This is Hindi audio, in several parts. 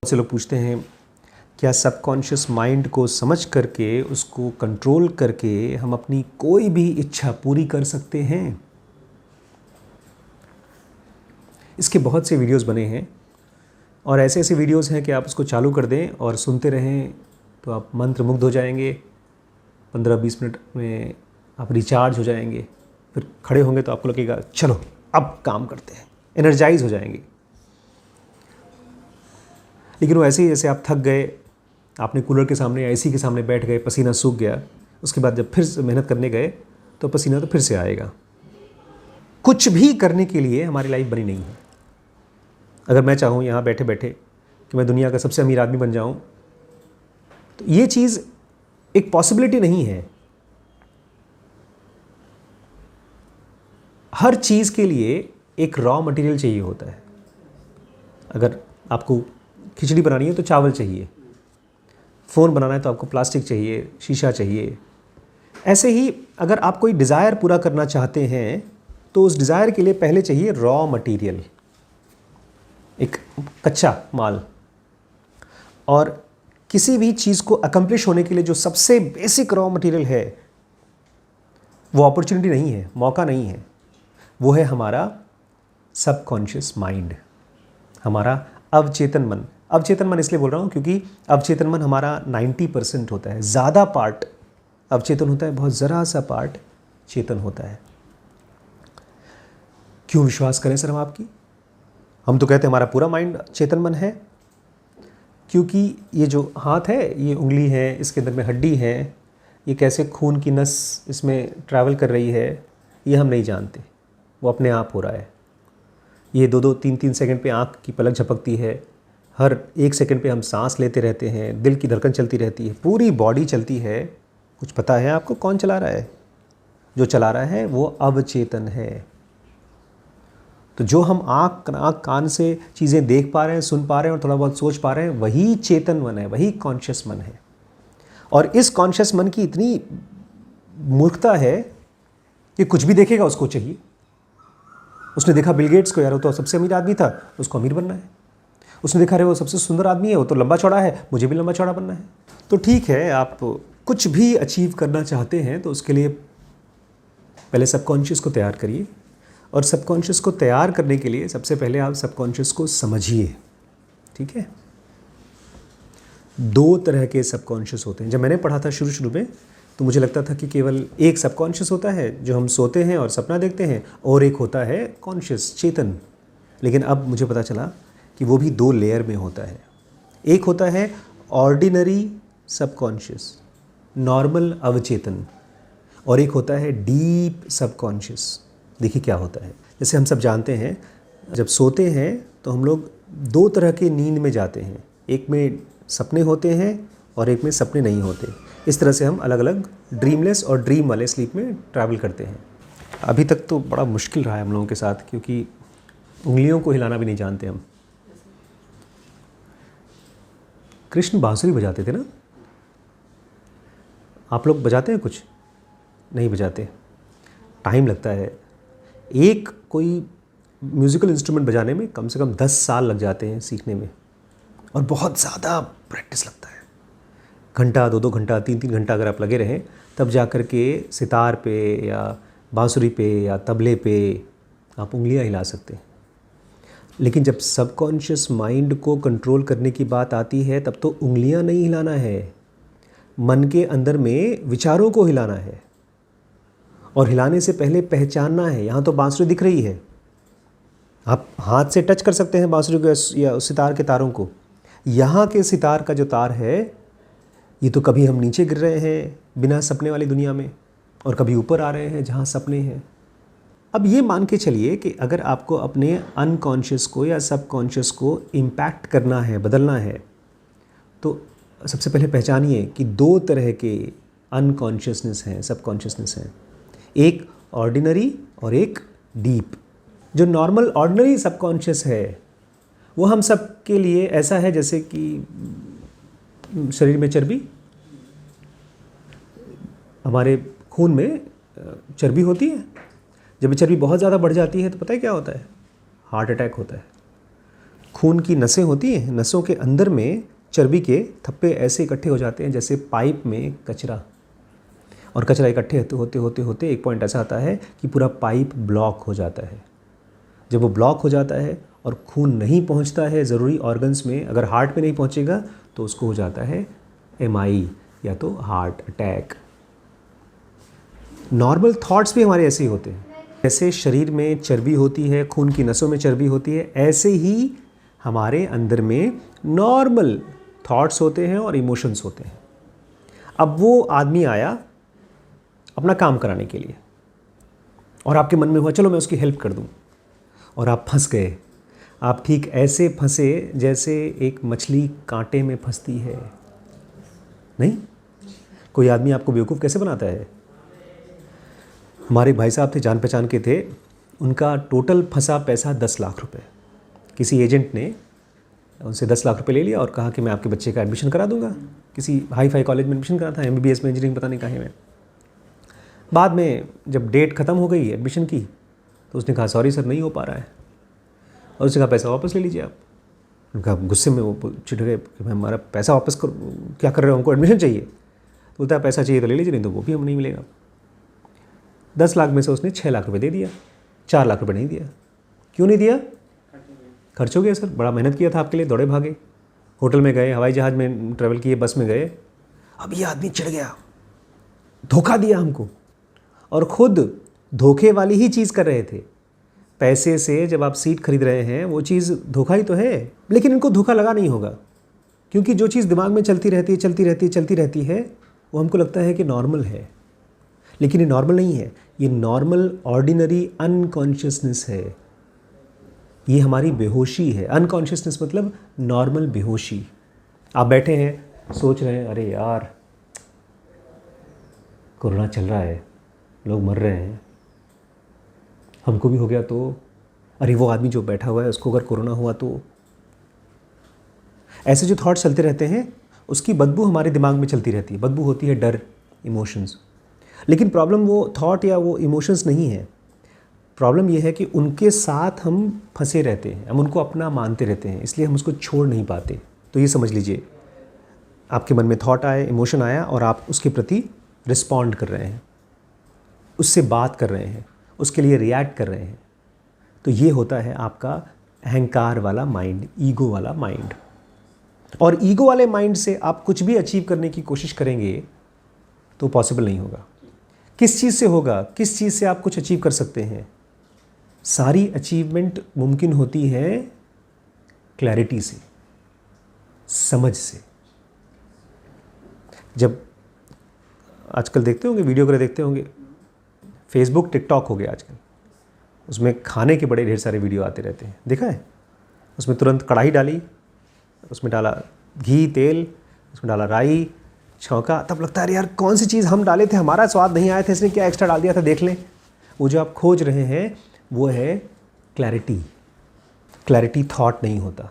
से लोग पूछते हैं क्या सबकॉन्शियस माइंड को समझ करके उसको कंट्रोल करके हम अपनी कोई भी इच्छा पूरी कर सकते हैं। इसके बहुत से वीडियोस बने हैं और ऐसे ऐसे वीडियोस हैं कि आप उसको चालू कर दें और सुनते रहें तो आप मंत्रमुग्ध हो जाएंगे। 15-20 मिनट में आप रिचार्ज हो जाएंगे, फिर खड़े होंगे तो आपको लगेगा चलो अब काम करते हैं, एनर्जाइज हो जाएंगे। लेकिन वो ऐसे ही जैसे आप थक गए, आपने कूलर के सामने या एसी के सामने बैठ गए, पसीना सूख गया, उसके बाद जब फिर से मेहनत करने गए तो पसीना तो फिर से आएगा। कुछ भी करने के लिए हमारी लाइफ बनी नहीं है। अगर मैं चाहूँ यहाँ बैठे बैठे कि मैं दुनिया का सबसे अमीर आदमी बन जाऊँ तो ये चीज़ एक पॉसिबिलिटी नहीं है। हर चीज़ के लिए एक रॉ मटेरियल चाहिए होता है। अगर आपको खिचड़ी बनानी है तो चावल चाहिए, फ़ोन बनाना है तो आपको प्लास्टिक चाहिए, शीशा चाहिए। ऐसे ही अगर आप कोई डिज़ायर पूरा करना चाहते हैं तो उस डिज़ायर के लिए पहले चाहिए रॉ मटेरियल, एक कच्चा माल। और किसी भी चीज़ को अकम्प्लिश होने के लिए जो सबसे बेसिक रॉ मटेरियल है वो अपॉर्चुनिटी नहीं है, मौका नहीं है, वो है हमारा सबकॉन्शियस माइंड, हमारा अवचेतन मन। अवचेतन मन इसलिए बोल रहा हूँ क्योंकि अवचेतन मन हमारा 90% होता है, ज़्यादा पार्ट अवचेतन होता है, बहुत ज़रा सा पार्ट चेतन होता है। क्यों विश्वास करें सर हम आपकी? हम तो कहते हैं हमारा पूरा माइंड चेतन मन है, क्योंकि ये जो हाथ है, ये उंगली है, इसके अंदर में हड्डी है, ये कैसे खून की नस इसमें ट्रैवल कर रही है ये हम नहीं जानते, वो अपने आप हो रहा है। ये 2-2, 3-3 सेकंड पे आँख की पलक झपकती है, हर 1 सेकंड पे हम सांस लेते रहते हैं, दिल की धड़कन चलती रहती है, पूरी बॉडी चलती है। कुछ पता है आपको कौन चला रहा है? जो चला रहा है वो अवचेतन है। तो जो हम आँख कान से चीज़ें देख पा रहे हैं, सुन पा रहे हैं और थोड़ा बहुत सोच पा रहे हैं, वही चेतन मन है, वही कॉन्शियस मन है। और इस कॉन्शियस मन की इतनी मूर्खता है कि कुछ भी देखेगा उसको चाहिए। उसने देखा बिल गेट्स को, यार वो तो सबसे अमीर आदमी था, उसको अमीर बनना है। उसने देखा रहे वो सबसे सुंदर आदमी है, वो तो लंबा चौड़ा है, मुझे भी लंबा चौड़ा बनना है। तो ठीक है, आप कुछ भी अचीव करना चाहते हैं तो उसके लिए पहले सबकॉन्शियस को तैयार करिए। और सबकॉन्शियस को तैयार करने के लिए सबसे पहले आप सबकॉन्शियस को समझिए। ठीक है, 2 तरह के सबकॉन्शियस होते हैं। जब मैंने पढ़ा था शुरू में तो मुझे लगता था कि केवल एक सबकॉन्शियस होता है जो हम सोते हैं और सपना देखते हैं, और एक होता है कॉन्शियस, चेतन। लेकिन अब मुझे पता चला कि वो भी 2 लेयर में होता है। एक होता है ऑर्डिनरी सबकॉन्शियस, नॉर्मल अवचेतन, और एक होता है डीप सबकॉन्शियस। देखिए क्या होता है। जैसे हम सब जानते हैं, जब सोते हैं तो हम लोग 2 तरह के नींद में जाते हैं, एक में सपने होते हैं और एक में सपने नहीं होते। इस तरह से हम अलग अलग ड्रीमलेस और ड्रीम वाले स्लीप में ट्रैवल करते हैं। अभी तक तो बड़ा मुश्किल रहा है हम लोगों के साथ, क्योंकि उंगलियों को हिलाना भी नहीं जानते हम। कृष्ण बांसुरी बजाते थे ना, आप लोग बजाते हैं? कुछ नहीं बजाते, टाइम लगता है। एक कोई म्यूज़िकल इंस्ट्रूमेंट बजाने में कम से कम 10 साल लग जाते हैं सीखने में, और बहुत ज़्यादा प्रैक्टिस लगता है। घंटा, 2-2 घंटा, 3-3 घंटा अगर आप लगे रहें तब जा कर के सितार पे या बांसुरी पे या तबले पे आप उंगलियां हिला सकते हैं। लेकिन जब सबकॉन्शियस माइंड को कंट्रोल करने की बात आती है तब तो उंगलियां नहीं हिलाना है, मन के अंदर में विचारों को हिलाना है। और हिलाने से पहले पहचानना है। यहाँ तो बांसुरी दिख रही है, आप हाथ से टच कर सकते हैं बांसुरी को या सितार के तारों को। यहाँ के सितार का जो तार है, ये तो कभी हम नीचे गिर रहे हैं बिना सपने वाली दुनिया में, और कभी ऊपर आ रहे हैं जहाँ सपने हैं। अब ये मान के चलिए कि अगर आपको अपने अनकॉन्शियस को या सबकॉन्शियस को इम्पैक्ट करना है, बदलना है, तो सबसे पहले पहचानिए कि 2 तरह के अनकॉन्शियसनेस हैं, सबकॉन्शियसनेस हैं। एक ऑर्डिनरी और एक डीप। जो नॉर्मल ऑर्डिनरी सबकॉन्शियस है वो हम सब के लिए ऐसा है जैसे कि शरीर में चर्बी, हमारे खून में चर्बी होती है। जब चर्बी बहुत ज़्यादा बढ़ जाती है तो पता है क्या होता है? हार्ट अटैक होता है। खून की नसें होती हैं, नसों के अंदर में चर्बी के थप्पे ऐसे इकट्ठे हो जाते हैं जैसे पाइप में कचरा, और कचरा इकट्ठे होते होते होते एक पॉइंट ऐसा आता है कि पूरा पाइप ब्लॉक हो जाता है। जब वो ब्लॉक हो जाता है और खून नहीं पहुंचता है ज़रूरी ऑर्गन्स में, अगर हार्ट में नहीं पहुंचेगा तो उसको हो जाता है MI या तो हार्ट अटैक। नॉर्मल थॉट्स भी हमारे ऐसे ही होते हैं। जैसे शरीर में चर्बी होती है, खून की नसों में चर्बी होती है, ऐसे ही हमारे अंदर में नॉर्मल थॉट्स होते हैं और इमोशंस होते हैं। अब वो आदमी आया अपना काम कराने के लिए और आपके मन में हुआ चलो मैं उसकी हेल्प कर दूं, और आप फंस गए। आप ठीक ऐसे फंसे जैसे एक मछली कांटे में फंसती है। नहीं, कोई आदमी आपको बेवकूफ़ कैसे बनाता है? हमारे भाई साहब थे, जान पहचान के थे, उनका टोटल फंसा पैसा 10 लाख रुपए। किसी एजेंट ने उनसे 10 लाख रुपए ले लिया और कहा कि मैं आपके बच्चे का एडमिशन करा दूंगा। किसी हाई फाई कॉलेज में एडमिशन करा था, MBBS में, इंजीनियरिंग पता नहीं कहाँ में। बाद में जब डेट ख़त्म हो गई एडमिशन की तो उसने कहा सॉरी सर नहीं हो पा रहा है, और उसने कहा पैसा वापस ले लीजिए आप। उनका गुस्से में वो चिढ़ गए कि मैं हमारा पैसा वापस कर, क्या कर रहे हो, हमको एडमिशन चाहिए। तो बोलता है पैसा चाहिए तो ले लीजिए, नहीं तो वो भी हम नहीं मिलेगा। 10 लाख में से उसने 6 लाख रुपए दे दिया, 4 लाख रुपए नहीं दिया। क्यों नहीं दिया? खर्च हो गया सर, बड़ा मेहनत किया था आपके लिए, दौड़े भागे, होटल में गए, हवाई जहाज़ में ट्रैवल किए, बस में गए। अब ये आदमी चिढ़ गया, धोखा दिया हमको, और ख़ुद धोखे वाली ही चीज़ कर रहे थे। पैसे से जब आप सीट खरीद रहे हैं वो चीज़ धोखा ही तो है, लेकिन इनको धोखा लगा नहीं होगा, क्योंकि जो चीज़ दिमाग में चलती रहती है वो हमको लगता है कि नॉर्मल है, लेकिन ये नॉर्मल नहीं है। ये नॉर्मल ऑर्डिनरी अनकॉन्शियसनेस है, ये हमारी बेहोशी है। अनकॉन्शियसनेस मतलब नॉर्मल बेहोशी। आप बैठे हैं, सोच रहे हैं अरे यार कोरोना चल रहा है, लोग मर रहे हैं, हमको भी हो गया तो, अरे वो आदमी जो बैठा हुआ है उसको अगर कोरोना हुआ तो। ऐसे जो थॉट्स चलते रहते हैं उसकी बदबू हमारे दिमाग में चलती रहती है। बदबू होती है डर, इमोशंस। लेकिन प्रॉब्लम वो थॉट या वो इमोशंस नहीं है, प्रॉब्लम ये है कि उनके साथ हम फंसे रहते हैं, हम उनको अपना मानते रहते हैं, इसलिए हम उसको छोड़ नहीं पाते। तो ये समझ लीजिए, आपके मन में थॉट आया, इमोशन आया, और आप उसके प्रति रिस्पॉन्ड कर रहे हैं, उससे बात कर रहे हैं, उसके लिए रिएक्ट कर रहे हैं। तो ये होता है आपका अहंकार वाला माइंड, ईगो वाला माइंड। और ईगो वाले माइंड से आप कुछ भी अचीव करने की कोशिश करेंगे तो पॉसिबल नहीं होगा। किस चीज़ से होगा? किस चीज़ से आप कुछ अचीव कर सकते हैं? सारी अचीवमेंट मुमकिन होती है क्लैरिटी से, समझ से। जब आजकल देखते होंगे, वीडियो वगैरह देखते होंगे, फेसबुक टिकटॉक हो गया आजकल, उसमें खाने के बड़े ढेर सारे वीडियो आते रहते हैं, देखा है? उसमें तुरंत कढ़ाई डाली, उसमें डाला घी तेल, उसमें डाला राई, छौंका, तब लगता है अरे यार कौन सी चीज़ हम डाले थे, हमारा स्वाद नहीं आया था, इसने क्या एक्स्ट्रा डाल दिया था, देख लें। वो जो आप खोज रहे हैं वो है क्लैरिटी। क्लैरिटी थॉट नहीं होता,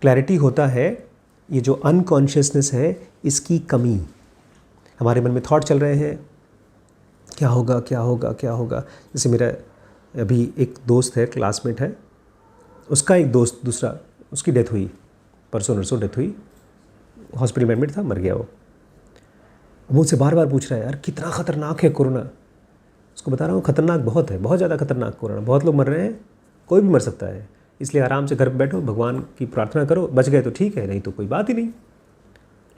क्लैरिटी होता है ये जो अनकॉन्शियसनेस है इसकी कमी। हमारे मन में थॉट चल रहे हैं, क्या होगा क्या होगा क्या होगा। जैसे मेरा अभी एक दोस्त है, क्लासमेट है, उसका एक दोस्त दूसरा, उसकी डेथ हुई, परसों नरसों डेथ हुई, हॉस्पिटल में एडमिट था, मर गया वो। मुझसे बार बार पूछ रहा है यार कितना ख़तरनाक है कोरोना। उसको बता रहा हूँ खतरनाक बहुत है, बहुत ज़्यादा खतरनाक कोरोना, बहुत लोग मर रहे हैं, कोई भी मर सकता है, इसलिए आराम से घर पर बैठो, भगवान की प्रार्थना करो, बच गए तो ठीक है, नहीं तो कोई बात ही नहीं।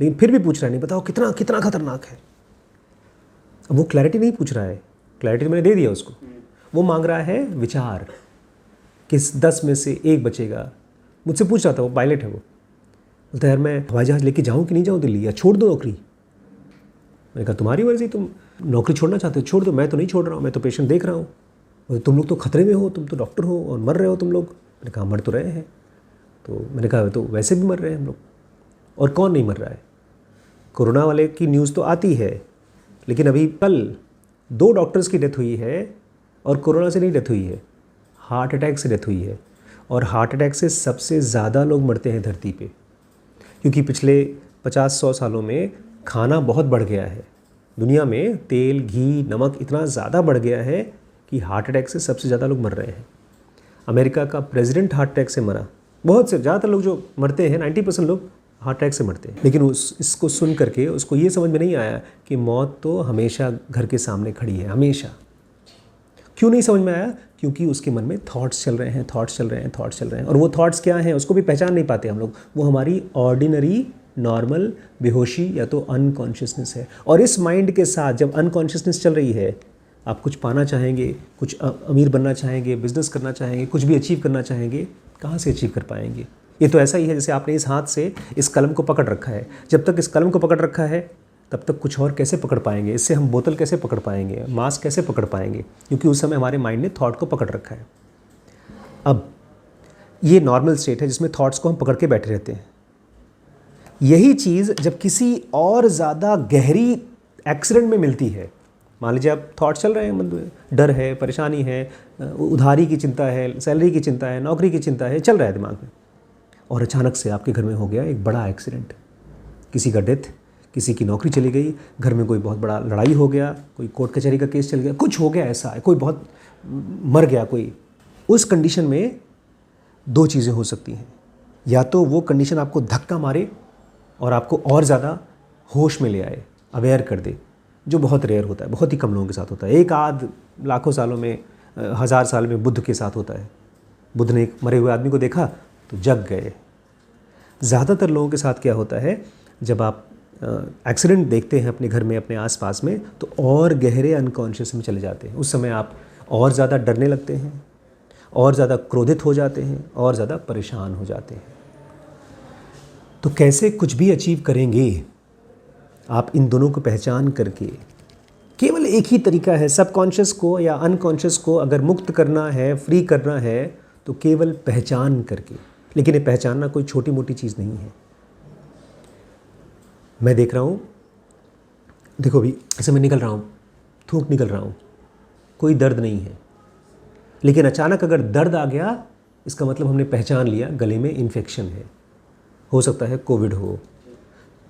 लेकिन फिर भी पूछ रहा है, नहीं बताओ कितना कितना खतरनाक है। अब वो क्लैरिटी नहीं पूछ रहा है, क्लैरिटी मैंने दे दिया उसको, वो मांग रहा है विचार, किस 10 में से 1 बचेगा। मुझसे पूछ रहा था, वो पायलट है, वो बोलता है यार मैं हवाई जहाज़ लेके जाऊँ कि नहीं जाऊँ दिल्ली, या छोड़ दो नौकरी। मैंने कहा तुम्हारी मर्जी, तुम नौकरी छोड़ना चाहते हो छोड़ दो, मैं तो नहीं छोड़ रहा हूँ, मैं तो पेशेंट देख रहा हूँ। तुम लोग तो खतरे में हो, तुम तो डॉक्टर हो और मर रहे हो तुम लोग। मैंने कहा मर तो रहे हैं। तो मैंने कहा तो वैसे भी मर रहे हैं हम लोग, और कौन नहीं मर रहा है। कोरोना वाले की न्यूज़ तो आती है, लेकिन अभी कल 2 डॉक्टर्स की डेथ हुई है, और कोरोना से नहीं डेथ हुई है, हार्ट अटैक से डेथ हुई है। और हार्ट अटैक से सबसे ज़्यादा लोग मरते हैं धरती पे, क्योंकि पिछले 50-100 सालों में खाना बहुत बढ़ गया है दुनिया में, तेल घी नमक इतना ज़्यादा बढ़ गया है कि हार्ट अटैक से सबसे ज़्यादा लोग मर रहे हैं। अमेरिका का प्रेसिडेंट हार्ट अटैक से मरा, बहुत से ज़्यादातर लोग जो मरते हैं 90% लोग हार्ट अटैक से मरते हैं। लेकिन इसको सुन करके उसको ये समझ में नहीं आया कि मौत तो हमेशा घर के सामने खड़ी है, हमेशा। क्यों नहीं समझ में आया? क्योंकि उसके मन में थॉट्स चल रहे हैं, थॉट्स चल रहे हैं, थॉट्स चल रहे हैं। और वो थॉट्स क्या हैं उसको भी पहचान नहीं पाते हम लोग। वो हमारी ऑर्डिनरी नॉर्मल बेहोशी या तो अनकॉन्शियसनेस है। और इस माइंड के साथ जब अनकॉन्शियसनेस चल रही है, आप कुछ पाना चाहेंगे, कुछ अमीर बनना चाहेंगे, बिजनेस करना चाहेंगे, कुछ भी अचीव करना चाहेंगे, कहाँ से अचीव कर पाएंगे? ये तो ऐसा ही है जैसे आपने इस हाथ से इस कलम को पकड़ रखा है। जब तक इस कलम को पकड़ रखा है तब तक कुछ और कैसे पकड़ पाएंगे? इससे हम बोतल कैसे पकड़ पाएंगे, मास्क कैसे पकड़ पाएंगे? क्योंकि उस समय हमारे माइंड ने थॉट को पकड़ रखा है। अब ये नॉर्मल स्टेट है जिसमें थॉट्स को हम पकड़ के बैठे रहते हैं। यही चीज़ जब किसी और ज़्यादा गहरी एक्सीडेंट में मिलती है, मान लीजिए आप थॉट चल रहे हैं, डर है, परेशानी है, उधारी की चिंता है, सैलरी की चिंता है, नौकरी की चिंता है, चल रहा है दिमाग में, और अचानक से आपके घर में हो गया एक बड़ा एक्सीडेंट, किसी का डेथ, किसी की नौकरी चली गई, घर में कोई बहुत बड़ा लड़ाई हो गया, कोई कोर्ट कचहरी का केस चल गया, कुछ हो गया ऐसा है, कोई बहुत मर गया कोई। उस कंडीशन में दो चीज़ें हो सकती हैं। या तो वो कंडीशन आपको धक्का मारे और आपको और ज़्यादा होश में ले आए, अवेयर कर दे, जो बहुत रेयर होता है, बहुत ही कम लोगों के साथ होता है। एक आध लाखों सालों में, 1000 साल में बुद्ध के साथ होता है। बुद्ध ने एक मरे हुए आदमी को देखा तो जग गए। ज़्यादातर लोगों के साथ क्या होता है, जब आप एक्सीडेंट देखते हैं अपने घर में, अपने आसपास में, तो और गहरे अनकॉन्शियस में चले जाते हैं। उस समय आप और ज़्यादा डरने लगते हैं, और ज़्यादा क्रोधित हो जाते हैं, और ज़्यादा परेशान हो जाते हैं। तो कैसे कुछ भी अचीव करेंगे आप इन दोनों को पहचान करके? केवल एक ही तरीका है, सबकॉन्शियस को या अनकॉन्शियस को अगर मुक्त करना है, फ्री करना है, तो केवल पहचान करके। लेकिन ये पहचानना कोई छोटी मोटी चीज़ नहीं है। मैं देख रहा हूँ, देखो अभी ऐसे मैं निकल रहा हूँ, थूक निकल रहा हूँ, कोई दर्द नहीं है, लेकिन अचानक अगर दर्द आ गया, इसका मतलब हमने पहचान लिया गले में इन्फेक्शन है, हो सकता है कोविड हो,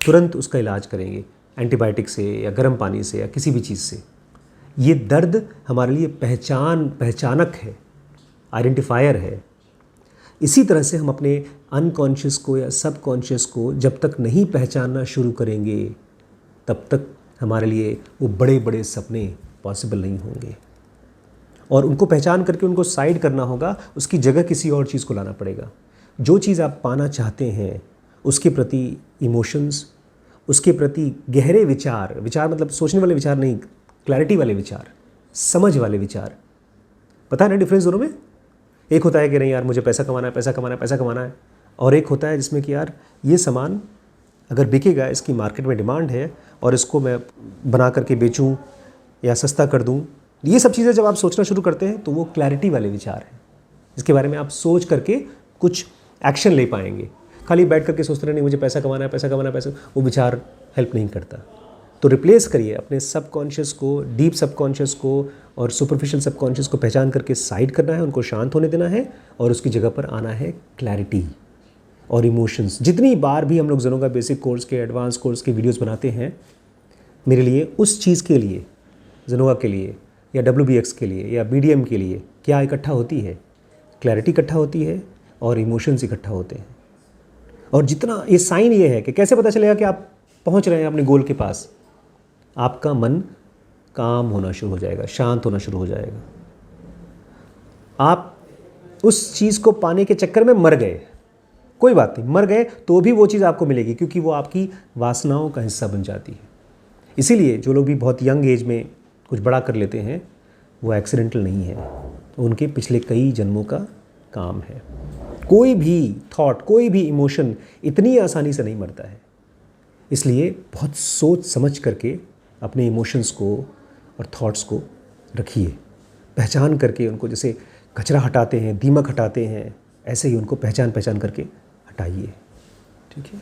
तुरंत उसका इलाज करेंगे एंटीबायोटिक से या गर्म पानी से या किसी भी चीज़ से। ये दर्द हमारे लिए पहचानक है, आइडेंटिफायर है। इसी तरह से हम अपने अनकॉन्शियस को या सबकॉन्शियस को जब तक नहीं पहचानना शुरू करेंगे, तब तक हमारे लिए वो बड़े बड़े सपने पॉसिबल नहीं होंगे। और उनको पहचान करके उनको साइड करना होगा, उसकी जगह किसी और चीज़ को लाना पड़ेगा। जो चीज़ आप पाना चाहते हैं उसके प्रति इमोशंस, उसके प्रति गहरे विचार मतलब सोचने वाले विचार नहीं, क्लैरिटी वाले विचार, समझ वाले विचार। पता है ना डिफरेंस दोनों में? एक होता है कि नहीं यार मुझे पैसा कमाना है, पैसा कमाना है, पैसा कमाना है, और एक होता है जिसमें कि यार ये सामान अगर बिकेगा, इसकी मार्केट में डिमांड है और इसको मैं बना करके बेचूं या सस्ता कर दूं। ये सब चीज़ें जब आप सोचना शुरू करते हैं तो वो क्लैरिटी वाले विचार हैं, जिसके बारे में आप सोच करके कुछ एक्शन ले पाएंगे। खाली बैठ करके सोचते रहे नहीं मुझे पैसा कमाना है, पैसा कमाना है, पैसा, वो विचार हेल्प नहीं करता। तो रिप्लेस करिए अपने सबकॉन्शियस को, डीप सबकॉन्शियस को और सुपरफिशियल सबकॉन्शियस को पहचान करके साइड करना है, उनको शांत होने देना है, और उसकी जगह पर आना है क्लैरिटी और इमोशंस। जितनी बार भी हम लोग जनों का बेसिक कोर्स के, एडवांस कोर्स के वीडियोस बनाते हैं, मेरे लिए उस चीज़ के लिए, जनोवा के लिए या WBX के लिए या BDM के लिए क्या इकट्ठा होती है? क्लैरिटी इकट्ठा होती है और इमोशंस इकट्ठा होते हैं। और जितना ये साइन ये है कि कैसे पता चलेगा कि आप पहुंच रहे हैं अपने गोल के पास? आपका मन काम होना शुरू हो जाएगा, शांत होना शुरू हो जाएगा। आप उस चीज़ को पाने के चक्कर में मर गए, कोई बात नहीं, मर गए तो भी वो चीज़ आपको मिलेगी, क्योंकि वो आपकी वासनाओं का हिस्सा बन जाती है। इसीलिए जो लोग भी बहुत यंग एज में कुछ बड़ा कर लेते हैं वो एक्सीडेंटल नहीं है, तो उनके पिछले कई जन्मों का काम है। कोई भी थॉट, कोई भी इमोशन इतनी आसानी से नहीं मरता है। इसलिए बहुत सोच समझ करके अपने इमोशंस को और थॉट्स को रखिए, पहचान करके उनको, जैसे कचरा हटाते हैं, दीमक हटाते हैं, ऐसे ही उनको पहचान करके हटाइए। ठीक है।